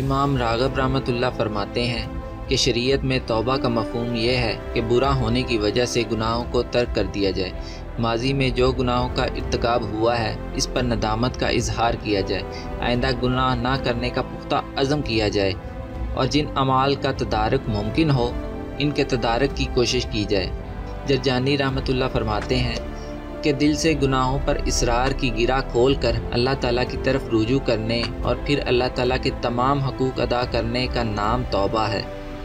امام راغب رحمۃ اللہ فرماتے ہیں کہ شریعت میں توبہ کا مفہوم یہ ہے کہ برا ہونے کی وجہ سے گناہوں کو ترک کر دیا جائے، ماضی میں جو گناہوں کا ارتکاب ہوا ہے اس پر ندامت کا اظہار کیا جائے، آئندہ گناہ نہ کرنے کا پختہ عزم کیا جائے، اور جن اعمال کا تدارک ممکن ہو ان کے تدارک کی کوشش کی جائے۔ جرجانی رحمۃ اللہ فرماتے ہیں کہ دل سے گناہوں پر اصرار کی گرہ کھول کر اللہ تعالیٰ کی طرف رجوع کرنے اور پھر اللہ تعالیٰ کے تمام حقوق ادا کرنے کا نام توبہ ہے۔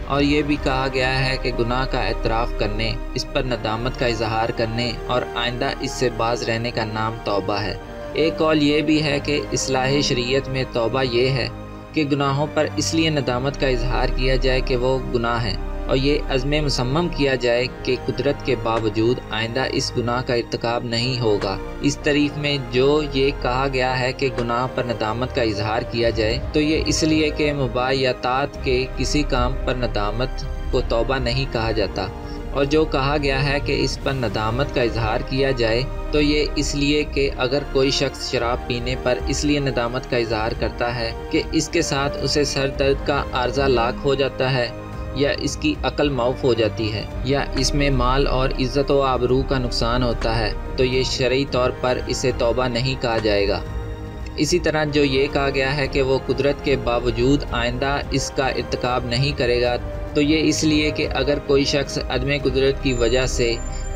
اور یہ بھی کہا گیا ہے کہ گناہ کا اعتراف کرنے، اس پر ندامت کا اظہار کرنے اور آئندہ اس سے باز رہنے کا نام توبہ ہے۔ ایک قول یہ بھی ہے کہ اصلاح شریعت میں توبہ یہ ہے کہ گناہوں پر اس لیے ندامت کا اظہار کیا جائے کہ وہ گناہ ہیں، اور یہ عزم مصمم کیا جائے کہ قدرت کے باوجود آئندہ اس گناہ کا ارتکاب نہیں ہوگا۔ اس تعریف میں جو یہ کہا گیا ہے کہ گناہ پر ندامت کا اظہار کیا جائے تو یہ اس لیے کہ مباحثات کے کسی کام پر ندامت کو توبہ نہیں کہا جاتا، اور جو کہا گیا ہے کہ اس پر ندامت کا اظہار کیا جائے تو یہ اس لیے کہ اگر کوئی شخص شراب پینے پر اس لیے ندامت کا اظہار کرتا ہے کہ اس کے ساتھ اسے سر درد کا عارضہ لاحق ہو جاتا ہے، یا اس کی عقل معاف ہو جاتی ہے، یا اس میں مال اور عزت و آبرو کا نقصان ہوتا ہے، تو یہ شرعی طور پر اسے توبہ نہیں کہا جائے گا۔ اسی طرح جو یہ کہا گیا ہے کہ وہ قدرت کے باوجود آئندہ اس کا ارتکاب نہیں کرے گا، تو یہ اس لیے کہ اگر کوئی شخص عدم قدرت کی وجہ سے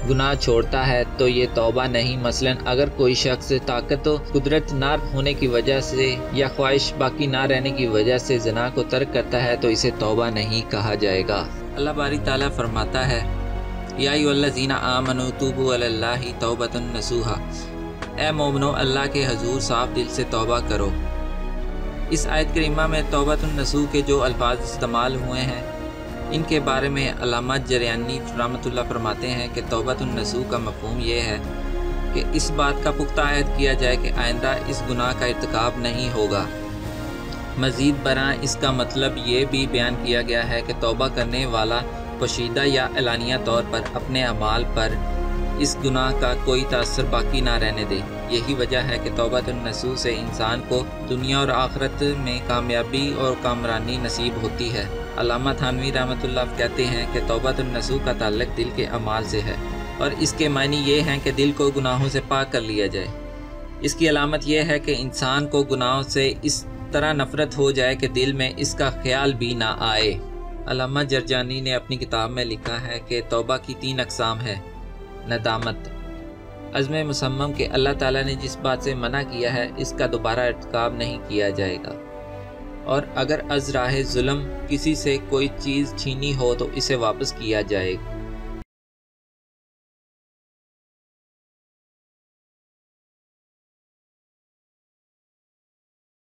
گناہ چھوڑتا ہے تو یہ توبہ نہیں۔ مثلا اگر کوئی شخص طاقت و قدرت نہ ہونے کی وجہ سے یا خواہش باقی نہ رہنے کی وجہ سے زنا کو ترک کرتا ہے تو اسے توبہ نہیں کہا جائے گا۔ اللہ باری تعالیٰ فرماتا ہے یا ایھا الذین آمنوا توبوا الی اللہ توبۃ نصوحا، اے مومنو اللہ کے حضور صاف دل سے توبہ کرو۔ اس آیت کریمہ میں توبۃ النصوح کے جو الفاظ استعمال ہوئے ہیں ان کے بارے میں علامہ جریانی رحمۃ اللہ فرماتے ہیں کہ توبۃ النصوح کا مفہوم یہ ہے کہ اس بات کا پختہ عہد کیا جائے کہ آئندہ اس گناہ کا ارتکاب نہیں ہوگا۔ مزید برآں اس کا مطلب یہ بھی بیان کیا گیا ہے کہ توبہ کرنے والا پوشیدہ یا اعلانیہ طور پر اپنے اعمال پر اس گناہ کا کوئی تاثر باقی نہ رہنے دے۔ یہی وجہ ہے کہ توبۃ النصوح سے انسان کو دنیا اور آخرت میں کامیابی اور کامرانی نصیب ہوتی ہے۔ علامہ تھانوی رحمۃ اللہ کہتے ہیں کہ توبۃ النصوح کا تعلق دل کے اعمال سے ہے، اور اس کے معنی یہ ہیں کہ دل کو گناہوں سے پاک کر لیا جائے۔ اس کی علامت یہ ہے کہ انسان کو گناہوں سے اس طرح نفرت ہو جائے کہ دل میں اس کا خیال بھی نہ آئے۔ علامہ جرجانی نے اپنی کتاب میں لکھا ہے کہ توبہ کی 3 اقسام ہے۔ ندامت، عزم مصمم کہ اللہ تعالیٰ نے جس بات سے منع کیا ہے اس کا دوبارہ ارتکاب نہیں کیا جائے گا، اور اگر از راہ ظلم کسی سے کوئی چیز چھینی ہو تو اسے واپس کیا جائے گا۔